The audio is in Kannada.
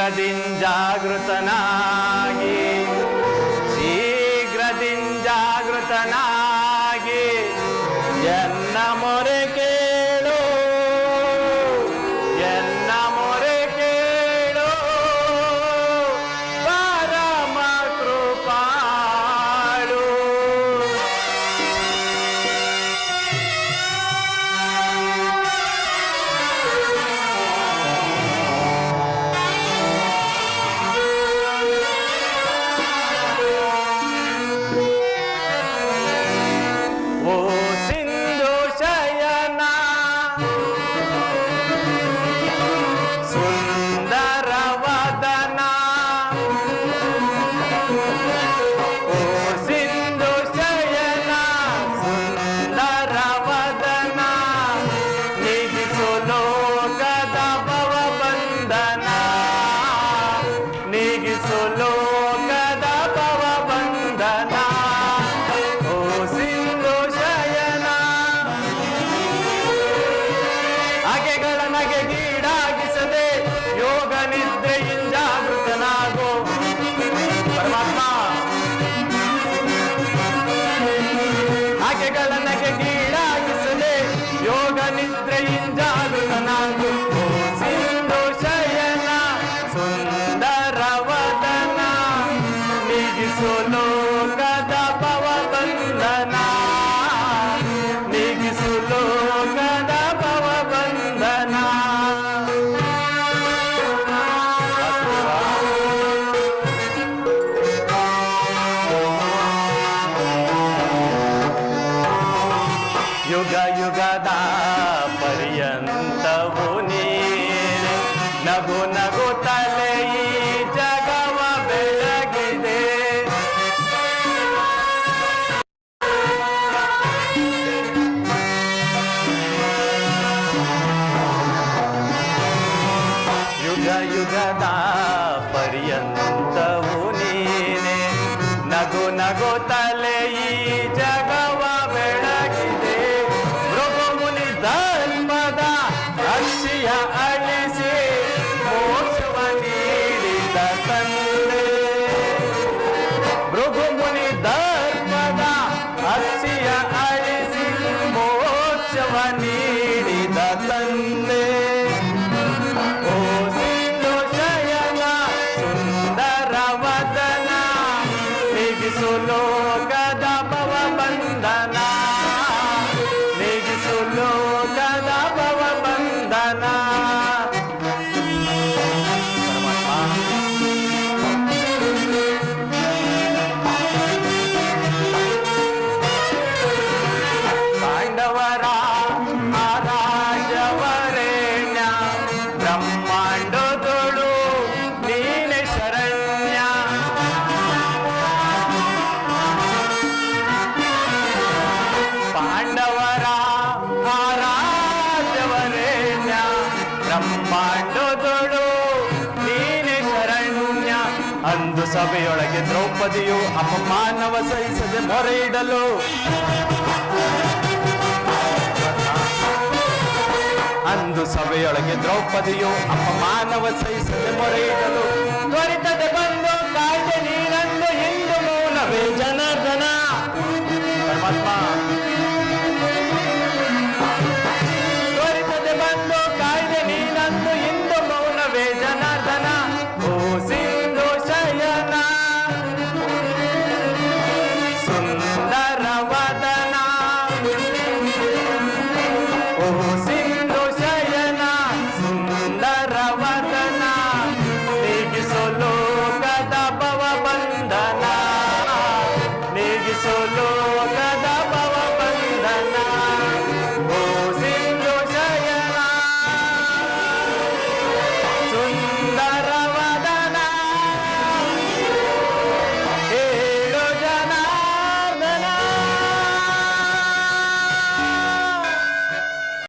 ಶೀಘ್ರದಿಂಜಾಗೃತನಾಗಿ ಎನ್ನ ಮೊರೆ ಕೇಳು ಪರಮ ಕೃಪಾಳು. ಓ ಸಿಂಧು ಶಯನ ಸುಂದರ ವದನ, ಓ ಸಿಂಧು ಶಯನ ಸುಂದರ ವದನ, ನೀಗಿಸು ಲೋಕದ ಭವ ಬಂಧನ, ನೀಗಿಸು ಲೋಕದ ಭವ ಬಂಧನ. ಓ ಸಿಂಧು ಶಯನ ಆಕೆಗಳ ನಗೆಗೀಡಾಗಿಸದೆ ಯೋಗ ನಿದ್ರೆಯಿಂದ ಜಾಗೃತನಾಗೋ ಪರಮಾತ್ಮ. ಆಕೆಗಳ ನಗೆಗೀಡಾಗಿಸದೆ ಯೋಗ ನಿದ್ರೆಯಿಂದ ಜಾಗೃತನಾಗೋ. ಓ ಸಿಂಧು ಶಯನ ಸುಂದರ ವದನ, ನೀಗಿಸು ಲೋಕದ ಭವ ಬಂಧನ, ನೀಗಿಸು ಲೋಕದ ಭವ ಬಂಧನ. ಯುಗ ಯುಗದ ಪರ್ಯಂತವು ನೀನೆ, ನಗು ನಗುತ್ತಲೇ ಈ ಜಗವ ಬೆಳಗಿದೆ. ಯುಗ ಯುಗದ ಪರ್ಯಂತವು ನೀನೆ, ನಗು ನಗುತ್ತಲೇ ಈ ಜಗವ ಬೆಳಗಿದೆ. ಭೃಗು ಮುನಿ ಧರ್ಮದ ರಕ್ಷಿಯ ಅಳಿಸಿ ಮೋಕ್ಷವ ನೀಡಿದ ತಂದೆ. ಭೃಗು ಮುನಿ ಧರ್ಮದ ರಕ್ಷಿಯ ಅಳಿಸಿ ಮೋಕ್ಷವ ನೀಡಿದ ತಂದೆ. ಓ ಸಿಂಧು ಶಯನ ಸುಂದರ ವದನ, ನೀಗಿಸು ಲೋಕದ ಭವ ಬಂಧನ, ನೀಗಿಸು ಲೋಕದ ಭವ ಬಂಧನ. ಪಾಂಡವರ ರಾಜವರೇಣ್ಯ, ಬ್ರಹ್ಮಾಂಡದೊಳು ನೀನೆ ಶರಣ್ಯ. ಪಾಂಡವರ ರಾಜವರೇಣ್ಯ, ಬ್ರಹ್ಮಾಂಡದೊಳು ನೀನೆ ಶರಣ್ಯ. ಅಂದು ಸಭೆಯೊಳಗೆ ದ್ರೌಪದಿಯು ಅಪಮಾನವ ಸಹಿಸದೆ ಮೊರೆ ಇಡಲು, ಅಂದು ಸಭೆಯೊಳಗೆ ದ್ರೌಪದಿಯು ಅಪಮಾನವ ಸಹಿಸದೆ ಮೊರೆ ಇಡಲು ತ್ವರಿತದೆ